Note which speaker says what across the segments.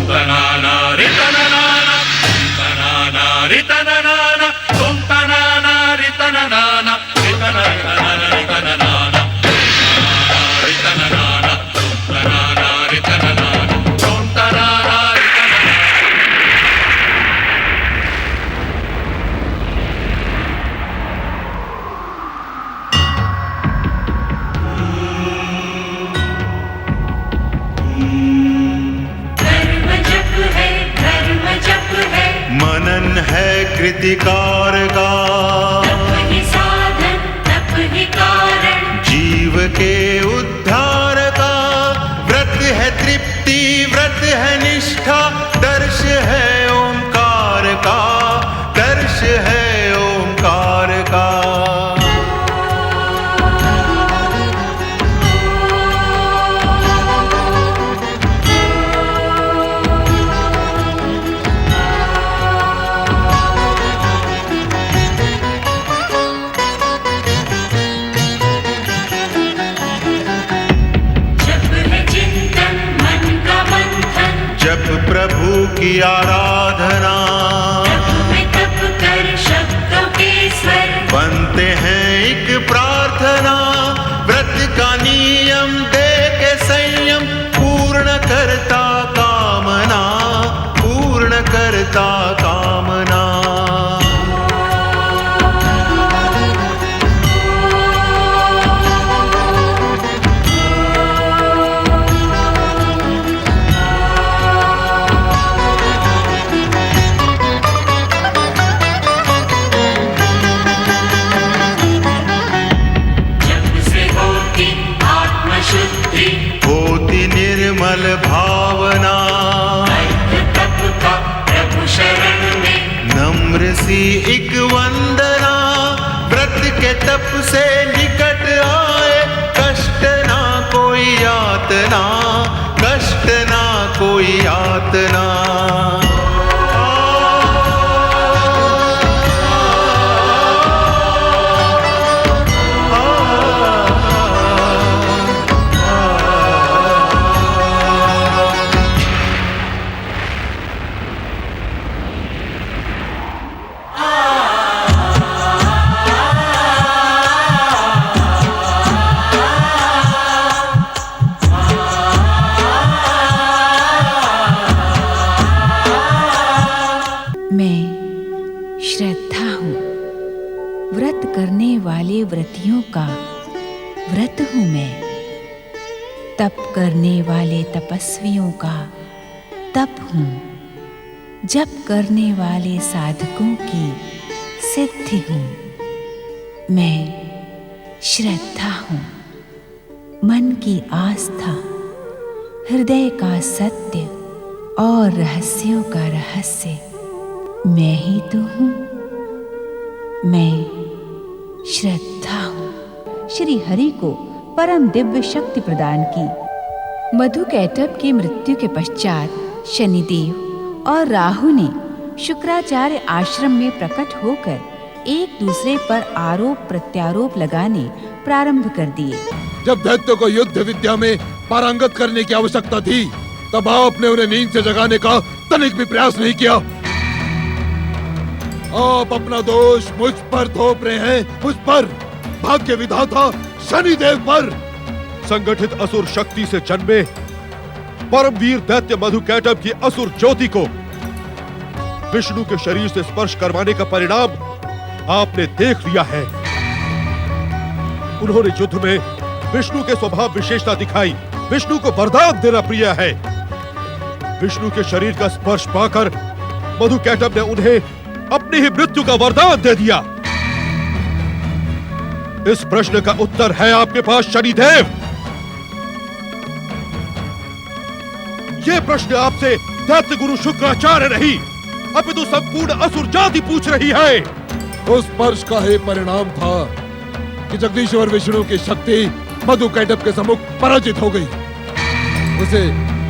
Speaker 1: तनाना रितनाना तनाना रितनाना तुम तनाना रितनाना रितनाना रितनाना रितनाना तुम तनाना रितनाना तुम तनाना रितनाना।
Speaker 2: मनन है कृतिकार का,
Speaker 3: तप ही साधन तप ही कारण,
Speaker 2: जीव के उद्धार का। व्रत है तृप्ति व्रत है निष्ठा, दर्श है ओंकार का, दर्श है ओंकार का। जप प्रभु की आराधना,
Speaker 3: तप कर शब्दों के स्वर,
Speaker 2: बनते हैं एक प्रार्थना। व्रत का नियम दे के संयम, पूर्ण करता कामना, पूर्ण करता कामना। होती निर्मल भावना,
Speaker 3: तप का प्रभु शरण में,
Speaker 2: नम्र सी एक वंदना। व्रत के तप से निकट आए, कष्ट ना कोई यातना, कष्ट ना कोई यातना।
Speaker 4: श्रद्धा हूँ, व्रत करने वाले व्रतियों का व्रत हूँ मैं। तप करने वाले तपस्वियों का तप हूँ, जप करने वाले साधकों की सिद्धि हूँ। मैं श्रद्धा हूँ, मन की आस्था, हृदय का सत्य और रहस्यों का रहस्य मैं ही तो हूँ। मैं श्रद्धा हूँ। श्री हरि को परम दिव्य शक्ति प्रदान की। मधुकैटभ की मृत्यु के पश्चात शनिदेव और राहु ने शुक्राचार्य आश्रम में प्रकट होकर एक दूसरे पर आरोप प्रत्यारोप लगाने प्रारंभ कर दिए।
Speaker 5: जब दैत्यों को युद्ध विद्या में पारंगत करने की आवश्यकता थी, तब आपने उन्हें नींद से जगाने का तनिक भी प्रयास नहीं किया। आप अपना दोष मुझ पर थोप रहे हैं, मुझ पर, भाग्य विधाता शनिदेव पर।
Speaker 6: संगठित असुर शक्ति से जन्मे परमवीर दैत्य मधुकैटभ की असुर ज्योति को विष्णु के शरीर से स्पर्श करवाने का परिणाम आपने देख लिया है। उन्होंने युद्ध में विष्णु के स्वभाव विशेषता दिखाई। विष्णु को वरदान देना प्रिय है। विष्णु के शरीर का स्पर्श पाकर मधुकैटभ ने उन्हें अपनी ही मृत्यु का वरदान दे दिया। इस प्रश्न का उत्तर है आपके पास शनिदेव। ये प्रश्न आपसे दैत्य गुरु शुक्राचार्य नहीं, अपितु संपूर्ण असुर जाति पूछ रही है।
Speaker 5: उस स्पर्श का ही परिणाम था कि जगदीश्वर विष्णु की शक्ति मधुकैटभ के सम्मुख पराजित हो गई। उसे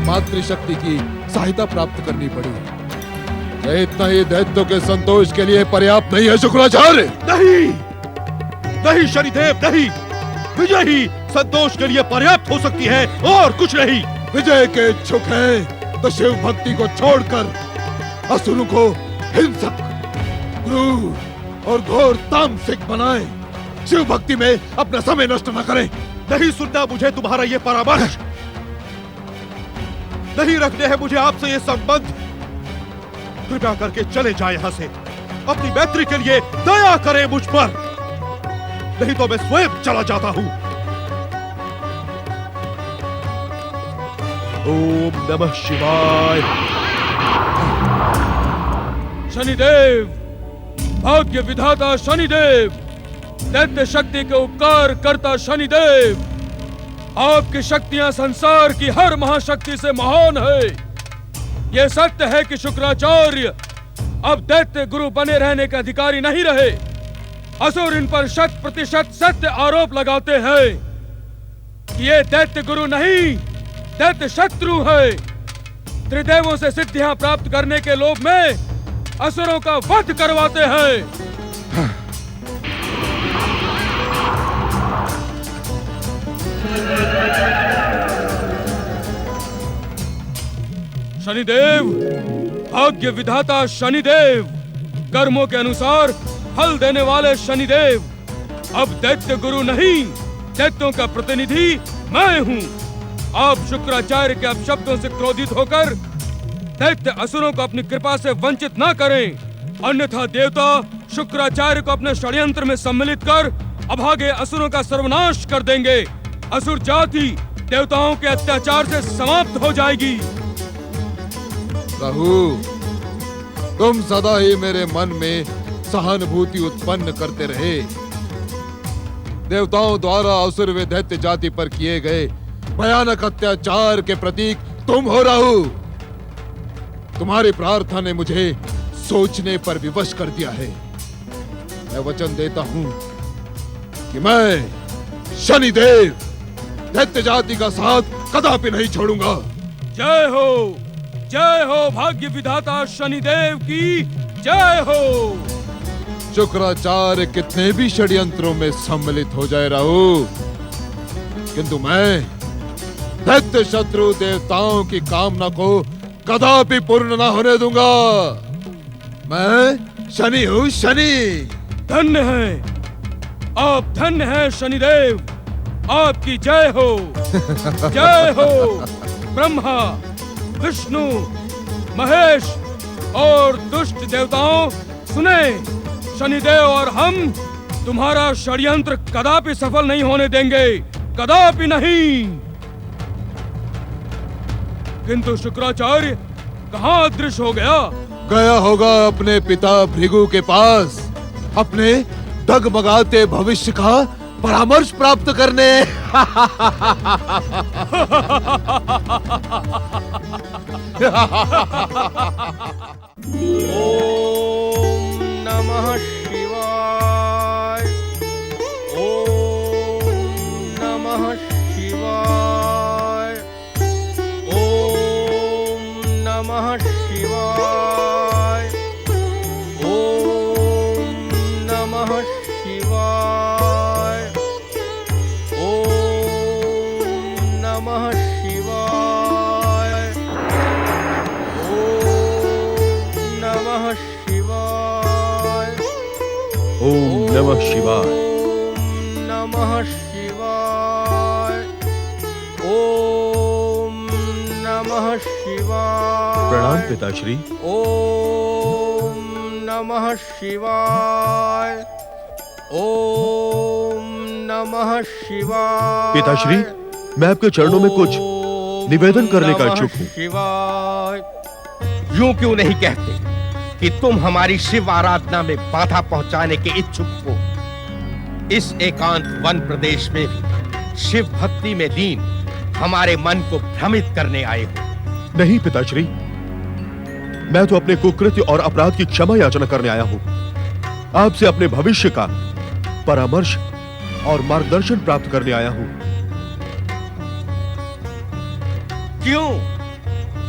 Speaker 5: मातृशक्ति की सहायता प्राप्त करनी पड़ी। यह इतना ही दैत्यों के संतोष के लिए पर्याप्त नहीं है शुक्राचार्य।
Speaker 6: नहीं, नहीं शनिदेव, नहीं। विजय ही संतोष के लिए पर्याप्त हो सकती है और कुछ नहीं।
Speaker 5: विजय के इच्छुक हैं तो शिव भक्ति को छोड़कर असुरों को हिंसक, क्रूर और घोर तामसिक बनाए। शिव भक्ति में अपना समय नष्ट न करें।
Speaker 6: नहीं सुनना मुझे तुम्हारा ये परामर्श। नहीं रखने हैं मुझे आपसे ये संबंध। कृपया करके चले जाए यहाँ से। अपनी मैत्री के लिए दया करें मुझ पर, नहीं तो मैं स्वयं चला जाता हूं। ओम नमः शिवाय।
Speaker 7: शनिदेव, भाग्य विधाता शनिदेव, दैत्य शक्ति के उपकार करता शनिदेव, आपकी शक्तियां संसार की हर महाशक्ति से महान है। यह सत्य है कि शुक्राचार्य अब दैत्य गुरु बने रहने के अधिकारी नहीं रहे। असुर इन पर 100% सत्य आरोप लगाते हैं कि ये दैत्य गुरु नहीं, दैत्य शत्रु है। त्रिदेवों से सिद्धियां प्राप्त करने के लोभ में असुरों का वध करवाते हैं। शनिदेव, भाग्य विधाता शनिदेव, कर्मों के अनुसार फल देने वाले शनिदेव, अब दैत्य गुरु नहीं, दैत्यों का प्रतिनिधि मैं हूँ। आप शुक्राचार्य के अपशब्दों से क्रोधित होकर दैत्य असुरों को अपनी कृपा से वंचित न करें, अन्यथा देवता शुक्राचार्य को अपने षड्यंत्र में सम्मिलित कर अभागे असुरों का सर्वनाश कर देंगे। असुर जाति देवताओं के अत्याचार से समाप्त हो जाएगी।
Speaker 5: राहु, तुम सदा ही मेरे मन में सहानुभूति उत्पन्न करते रहे। देवताओं द्वारा असुर व दैत्य जाति पर किए गए भयानक अत्याचार के प्रतीक तुम हो राहु। तुम्हारी प्रार्थना ने मुझे सोचने पर विवश कर दिया है। मैं वचन देता हूं कि मैं शनिदेव दैत्य जाति का साथ कदापि नहीं छोड़ूंगा।
Speaker 7: जय हो भाग्य विधाता शनिदेव की जय हो।
Speaker 5: शुक्राचार्य कितने भी षड्यंत्रों में सम्मिलित हो जाए राहु, किंतु मैं दैत्य शत्रु देवताओं की कामना को कदापि पूर्ण ना होने दूंगा। मैं शनि हूँ, शनि।
Speaker 7: धन्य है आप, धन्य है शनिदेव, आपकी जय हो। जय हो ब्रह्मा, विष्णु, महेश और दुष्ट देवताओं, सुने, शनिदेव और हम तुम्हारा षड्यंत्र कदापि सफल नहीं होने देंगे, कदापि नहीं। किंतु शुक्राचार्य कहाँ अदृश्य हो गया?
Speaker 5: गया होगा अपने पिता भृगु के पास, अपने डगमगाते भविष्य का परामर्श प्राप्त करने।
Speaker 8: ओम नमः शिवाय। ओम नमः शिवाय। ओम नमः शिवाय। ओम नमः शिवाय। ओम नमः शिवाय। ओम नमः शिवाय।
Speaker 6: ओम नमः शिवाय।
Speaker 8: ओम नमः शिवाय। ओम नमः शिवाय।
Speaker 6: प्रणाम पिताश्री।
Speaker 8: ओम नमः शिवाय। ओम नमः शिवाय।
Speaker 6: पिताश्री, मैं आपके चरणों में कुछ निवेदन करने का इच्छुक हूँ।
Speaker 8: शिवाय। यूं क्यों नहीं कहते कि तुम हमारी शिव आराधना में बाधा पहुंचाने के इच्छुक हो। इस एकांत वन प्रदेश में भी शिव भक्ति में लीन हमारे मन को भ्रमित करने आए हो।
Speaker 6: नहीं पिताश्री, मैं तो अपने कुकृत्य और अपराध की क्षमा याचना करने आया हूँ। आपसे अपने भविष्य का परामर्श और मार्गदर्शन प्राप्त करने आया हूँ।
Speaker 8: क्यों?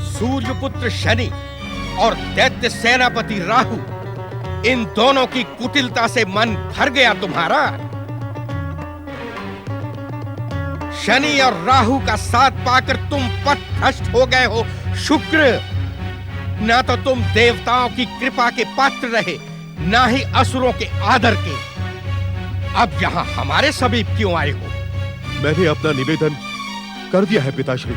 Speaker 8: सूर्यपुत्र शनि और दैत्य सेनापति राहु, इन दोनों की कुटिलता से मन भर गया तुम्हारा? शनि और राहु का साथ पाकर तुम पथभ्रष्ट हो गए हो शुक्र, ना तो तुम देवताओं की कृपा के पात्र रहे, ना ही असुरों के आदर के। अब यहाँ हमारे समीप क्यों आए हो?
Speaker 6: मैंने अपना निवेदन कर दिया है पिताश्री।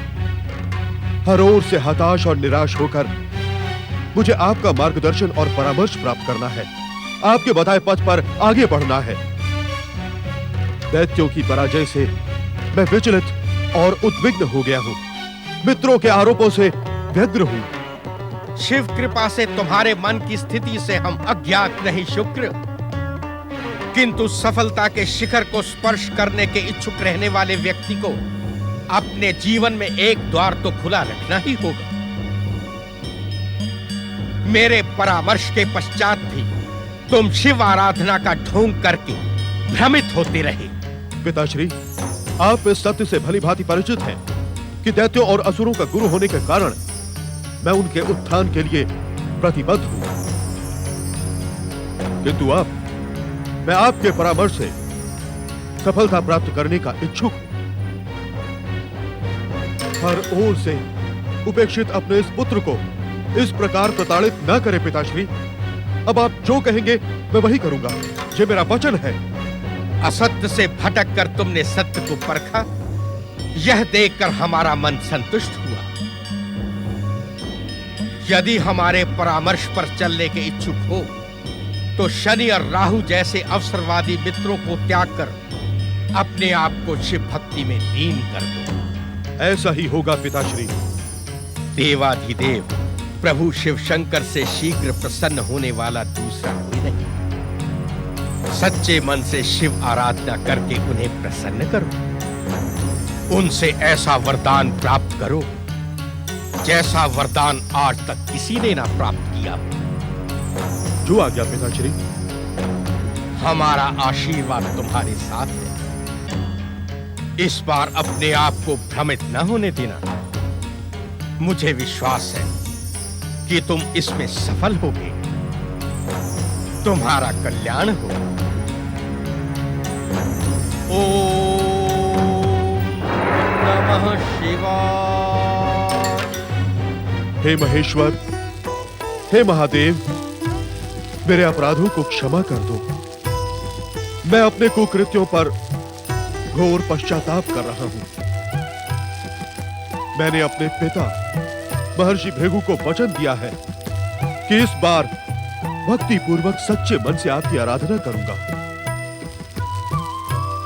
Speaker 6: हर ओर से हताश और निराश होकर मुझे आपका मार्गदर्शन और परामर्श प्राप्त करना है। आपके बताए पथ पर आगे बढ़ना है। दैत्यों की पराजय से मैं विचलित और उद्विग्न हो गया हूं। मित्रों के आरोपों से व्यग्र हूं।
Speaker 8: शिव कृपा से तुम्हारे मन की स्थिति से हम अज्ञात नहीं शुक्र, किंतु सफलता के शिखर को स्पर्श करने के इच्छुक रहने वाले व्यक्ति को अपने जीवन में एक द्वार तो खुला रखना ही होगा। मेरे परामर्श के पश्चात भी तुम शिव आराधना का ढोंग करके भ्रमित होते रहे।
Speaker 6: पिताश्री, आप इस सत्य से भली भांति परिचित हैं कि दैत्यों और असुरों का गुरु होने के कारण मैं उनके उत्थान के लिए प्रतिबद्ध हूं। किंतु अब मैं आपके परामर्श से सफलता प्राप्त करने का इच्छुक हूं। हर ओर से उपेक्षित अपने इस पुत्र को इस प्रकार प्रताड़ित न करें पिताश्री। अब आप जो कहेंगे मैं वही करूंगा, ये मेरा वचन है।
Speaker 8: असत्य से भटक कर तुमने सत्य को परखा, यह देखकर हमारा मन संतुष्ट हुआ। यदि हमारे परामर्श पर चलने के इच्छुक हो तो शनि और राहु जैसे अवसरवादी मित्रों को त्याग कर अपने आप को शिव भक्ति में लीन कर दो।
Speaker 6: ऐसा ही होगा पिताश्री।
Speaker 8: देवाधिदेव प्रभु शिव शंकर से शीघ्र प्रसन्न होने वाला दूसरा कोई नहीं। सच्चे मन से शिव आराधना करके उन्हें प्रसन्न करो। उनसे ऐसा वरदान प्राप्त करो जैसा वरदान आज तक किसी ने ना प्राप्त किया।
Speaker 6: जो आ गया पिताश्री।
Speaker 8: हमारा आशीर्वाद तुम्हारे साथ है। इस बार अपने आप को भ्रमित न होने देना। मुझे विश्वास है कि तुम इसमें सफल होगे। तुम्हारा कल्याण हो। ओम नमः शिवाय।
Speaker 6: हे महेश्वर, हे महादेव, मेरे अपराधों को क्षमा कर दो। मैं अपने कुकृत्यों पर घोर पश्चाताप कर रहा हूं। मैंने अपने पिता महर्षि भृगु को वचन दिया है कि इस बार भक्ति पूर्वक सच्चे मन से आपकी आराधना करूंगा।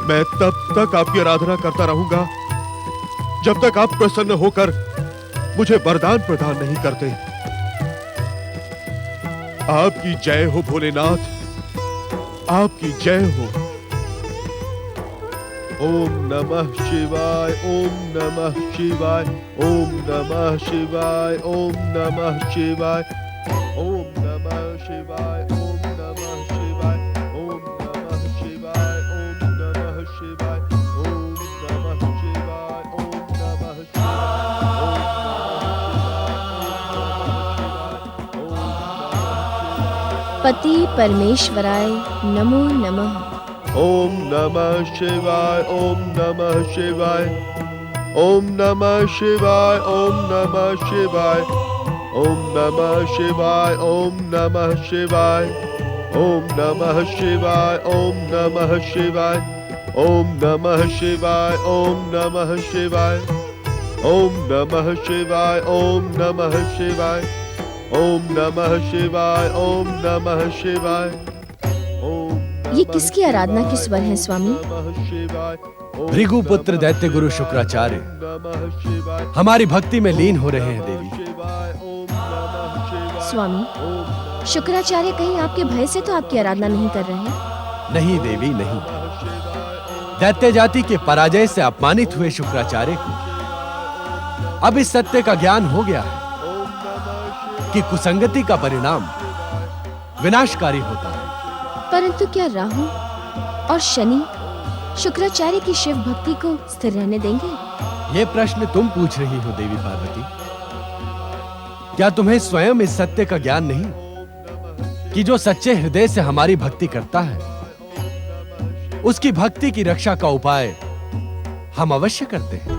Speaker 6: मैं तब तक आपकी आराधना करता रहूंगा जब तक आप प्रसन्न होकर मुझे वरदान प्रदान नहीं करते। आपकी जय हो भोलेनाथ, आपकी जय हो। ओम नमः शिवाय, ओम नमः शिवाय, ओम नमः शिवाय, ओम नमः शिवाय, ओम नमः शिवाय, ओम नमः शिवाय, ओम नमः शिवाय, ओम नमः शिवाय, ओम नमः शिवाय, ओम नमः
Speaker 9: पति परमेश्वराय नमो नमः।
Speaker 6: ओम नमः शिवाय, ओम नमः शिवाय, ओम नमः शिवाय, ओम नमः शिवाय, ओम नमः शिवाय, ओम नमः शिवाय, ओम नमः शिवाय, ओम नमः शिवाय, ओम नमः शिवाय, ओम नमः शिवाय, ओम नमः शिवाय, ओम नमः शिवाय, ओम नमः शिवाय, ओम नमः शिवाय।
Speaker 9: ये किसकी आराधना के स्वर हैं स्वामी?
Speaker 10: भृगुपुत्र दैत्य गुरु शुक्राचार्य हमारी भक्ति में लीन हो रहे हैं देवी।
Speaker 9: स्वामी, शुक्राचार्य कहीं आपके भय से तो आपकी आराधना नहीं कर रहे हैं?
Speaker 10: नहीं देवी नहीं। दैत्य जाति के पराजय से अपमानित हुए शुक्राचार्य को अब इस सत्य का ज्ञान हो गया है कि कुसंगति का परिणाम विनाशकारी होता है।
Speaker 9: परंतु क्या राहु और शनि शुक्राचार्य की शिव भक्ति को स्थिर रहने देंगे?
Speaker 10: ये प्रश्न तुम पूछ रही हो देवी पार्वती। क्या तुम्हें स्वयं इस सत्य का ज्ञान नहीं कि जो सच्चे हृदय से हमारी भक्ति करता है उसकी भक्ति की रक्षा का उपाय हम अवश्य करते हैं।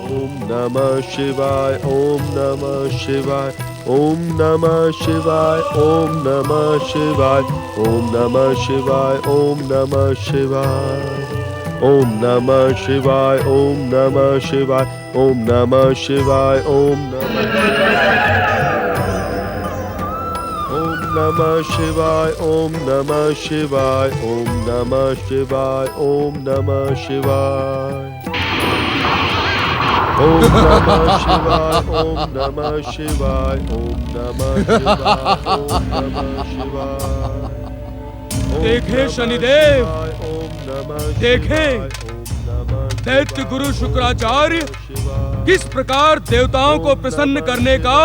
Speaker 6: ओम नमः शिवाय, ओम नमः शिवाय, ओम नमः शिवाय, ओम नमः शिवाय, ओम नमः शिवाय, ओम नमः शिवाय, ओम नमः शिवाय, ओम नमः शिवाय, ओम नमः शिवाय, ओम नमः शिवाय, ओम नमः शिवाय, ओम नमः शिवाय, ओम नमः शिवाय, ओम नमः शिवाय, ओम नमः शिवाय, ओम नमः शिवाय, ओम नमः शिवाय।
Speaker 7: देखें शनिदेव, देखें दैत्य गुरु शुक्राचार्य किस प्रकार देवताओं को प्रसन्न करने का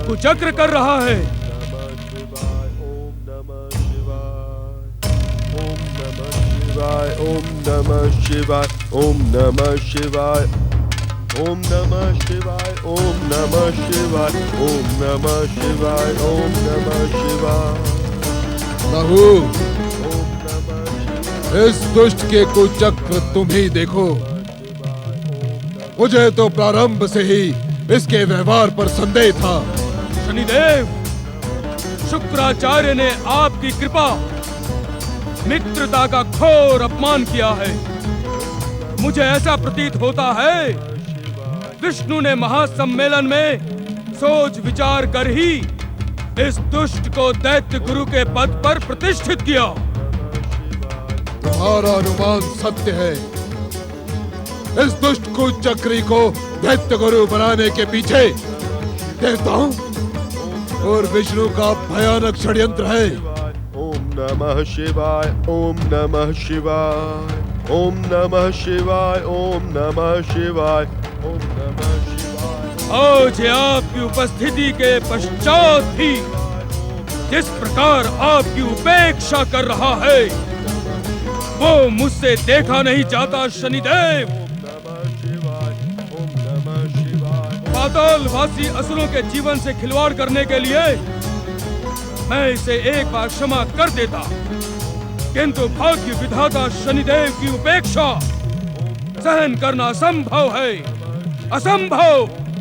Speaker 7: कुचक्र कर रहा है।
Speaker 6: ओम नमः शिवाय, ओम नमः शिवाय, ओम नमः शिवाय, ओम नमः शिवाय, ओम नमः शिवाय, ओम नमः शिवाय।
Speaker 5: राहु, इस दुष्ट के कुचक्र तुम ही देखो। मुझे तो प्रारंभ से ही इसके व्यवहार पर संदेह था।
Speaker 7: शनिदेव, शुक्राचार्य ने आपकी कृपा मित्रता का घोर अपमान किया है। मुझे ऐसा प्रतीत होता है विष्णु ने महासम्मेलन में सोच विचार कर ही इस दुष्ट को दैत्य गुरु के पद पर प्रतिष्ठित किया।
Speaker 5: तुम्हारा अनुमान सत्य है। इस दुष्ट कुचक्री को दैत्य गुरु बनाने के पीछे देवताओं और विष्णु का भयानक षड्यंत्र है।
Speaker 6: ओम नमः शिवाय, ओम नमः शिवाय, ओम नमः शिवाय, ओम नमः शिवाय, ओम नमः शिवाय।
Speaker 7: आज आपकी उपस्थिति के पश्चात भी जिस प्रकार आपकी उपेक्षा कर रहा है वो मुझसे देखा नहीं जाता। शनिदेव, पातालवासी असुरों के जीवन से खिलवाड़ करने के लिए मैं इसे एक बार क्षमा कर देता, किंतु भाग्य विधाता शनिदेव की उपेक्षा सहन करना असंभव है, असंभव।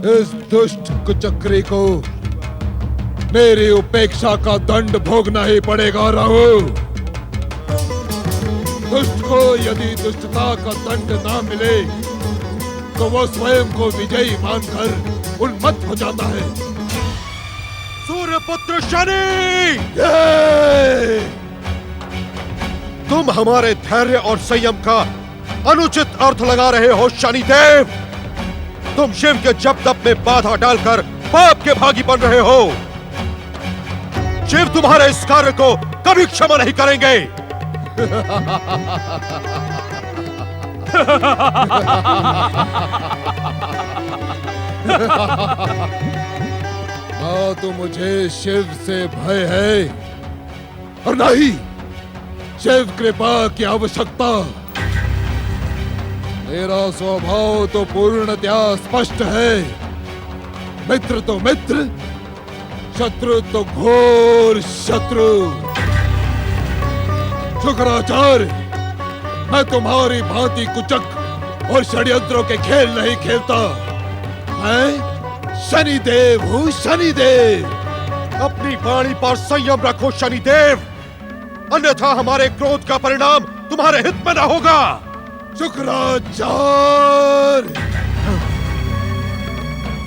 Speaker 5: इस दुष्ट कुचक्री को मेरी उपेक्षा का दंड भोगना ही पड़ेगा। राहु, दुष्ट को यदि दुष्टता का दंड ना मिले तो वो स्वयं को विजयी मानकर उन्मत्त हो जाता है।
Speaker 6: सूर्यपुत्र शनि, तुम हमारे धैर्य और संयम का अनुचित अर्थ लगा रहे हो। शनिदेव, तुम शिव के जप तप में बाधा डालकर पाप के भागी बन रहे हो। शिव तुम्हारे इस कार्य को कभी क्षमा नहीं करेंगे।
Speaker 5: ना तो मुझे शिव से भय है और ना ही शिव कृपा की आवश्यकता। मेरा स्वभाव तो पूर्णतया स्पष्ट है। मित्र तो मित्र, शत्रु तो घोर शत्रु। शुक्राचार्य, मैं तुम्हारी भांति कुचक और षड्यंत्रों के खेल नहीं खेलता। मैं शनिदेव हूँ, शनिदेव।
Speaker 6: अपनी वाणी पर संयम रखो शनिदेव, अन्यथा हमारे क्रोध का परिणाम तुम्हारे हित में न होगा।
Speaker 5: शुक्राचार्य,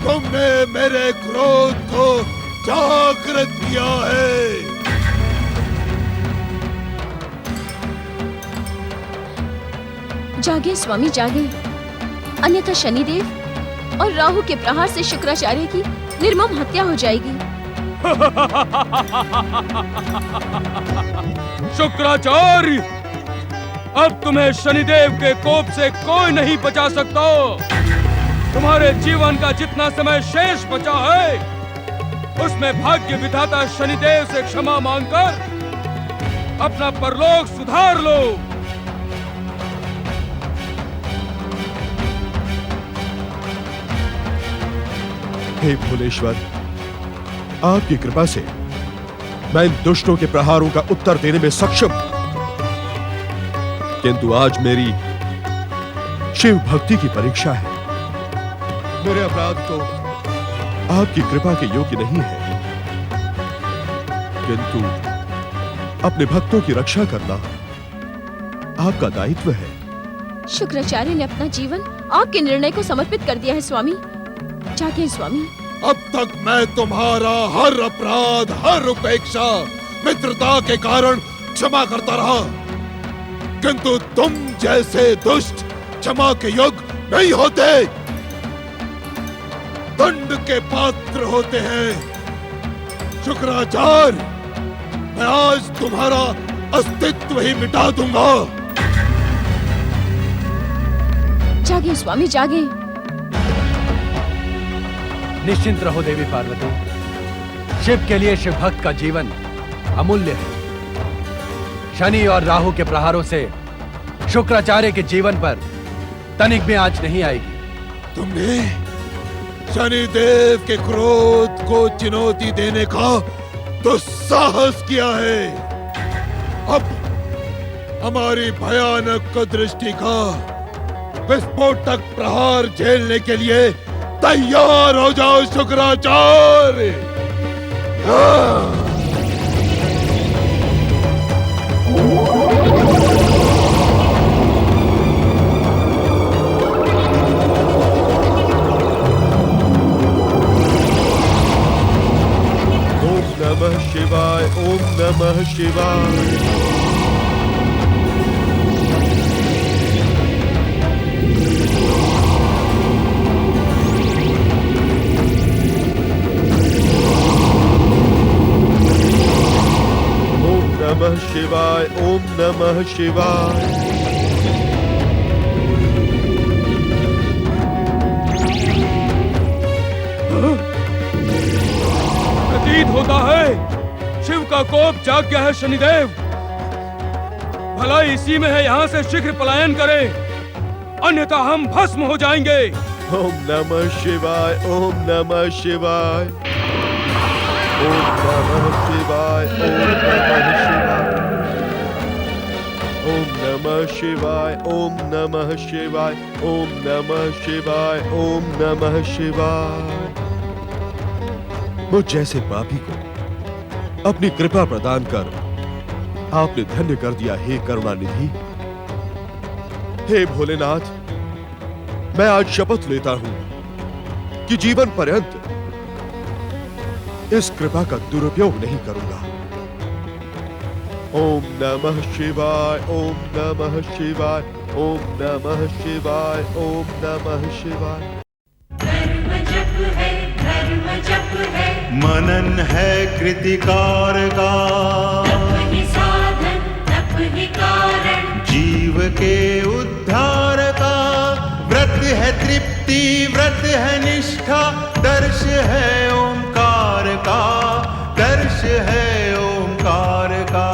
Speaker 5: तुमने मेरे क्रोध को जागृत किया है।
Speaker 9: जागे स्वामी जागे, अन्यथा शनिदेव और राहु के प्रहार से शुक्राचार्य की निर्मम हत्या हो जाएगी।
Speaker 7: शुक्राचार्य, अब तुम्हें शनिदेव के कोप से कोई नहीं बचा सकता। तुम्हारे जीवन का जितना समय शेष बचा है उसमें भाग्य विधाता शनिदेव से क्षमा मांगकर अपना परलोक सुधार लो।
Speaker 6: हे भोलेश्वर, आपकी कृपा से मैं इन दुष्टों के प्रहारों का उत्तर देने में सक्षम हूं, किंतु आज मेरी शिव भक्ति की परीक्षा है। मेरे अपराध तो आपकी कृपा के योग्य नहीं है, किंतु अपने भक्तों की रक्षा करना आपका दायित्व है।
Speaker 9: शुक्राचार्य ने अपना जीवन आपके निर्णय को समर्पित कर दिया है स्वामी। जागे स्वामी।
Speaker 5: अब तक मैं तुम्हारा हर अपराध, हर उपेक्षा मित्रता के कारण क्षमा करता रहा, किंतु तुम जैसे दुष्ट क्षमा के योग्य नहीं होते, दंड के पात्र होते हैं। शुक्राचार्य, मैं आज तुम्हारा अस्तित्व ही मिटा दूंगा।
Speaker 9: जागे स्वामी, जागे।
Speaker 10: निश्चिंत रहो देवी पार्वती, शिव के लिए शिव भक्त का जीवन अमूल्य है। शनि और राहु के प्रहारों से शुक्राचार्य के जीवन पर तनिक भी आंच नहीं आएगी।
Speaker 5: तुमने शनिदेव के क्रोध को चुनौती देने का दुस्साहस किया है। अब हमारी भयानक दृष्टि का विस्फोटक प्रहार झेलने के लिए तैयार हो जाओ शुक्राचार्य।
Speaker 6: ओम नमः शिवाय, ओम नमः शिवाय। नमः शिवाय, ओम नमः शिवाय।
Speaker 7: प्रतीत होता है शिव का कोप जाग गया है शनिदेव। भला इसी में है, यहाँ से शीघ्र पलायन करें, अन्यथा हम भस्म हो जाएंगे।
Speaker 6: ओम नमः शिवाय, ओम नमः शिवाय। ओम नमः शिवाय, ओम नमः शिवाय। ओम नमः शिवाय, ओम नमः शिवाय। ओम नमः शिवाय, ओम नमः शिवाय। मुझ जैसे पापी को अपनी कृपा प्रदान कर आपने धन्य कर दिया हे करुणानिधि। हे भोलेनाथ, मैं आज शपथ लेता हूं कि जीवन पर्यंत इस कृपा का दुरुपयोग नहीं करूंगा। ओम नमः शिवाय, ओम नमः शिवाय। ओम नमः शिवाय, ओम नमः शिवाय।
Speaker 3: धर्म जप है, धर्म जप है,
Speaker 2: मनन है कृतिकार का,
Speaker 3: तप ही साधन, तप ही कारण,
Speaker 2: जीव के उद्धार का। व्रत है तृप्ति, व्रत है निष्ठा, दर्श है ओंकार का, दर्श है ओंकार का।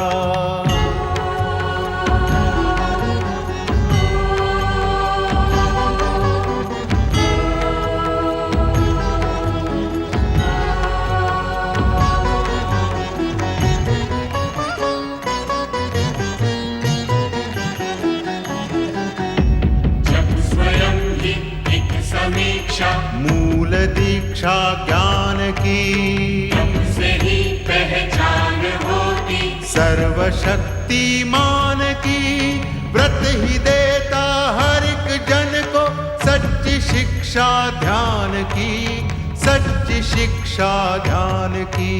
Speaker 3: जब स्वयं ही एक समीक्षा,
Speaker 2: मूल दीक्षा ज्ञान की,
Speaker 3: से ही पहचान होती,
Speaker 2: सर्वशक्तिमान की। व्रत ही देता हर एक जन को सच्ची शिक्षा ध्यान की, सच्ची शिक्षा ध्यान की।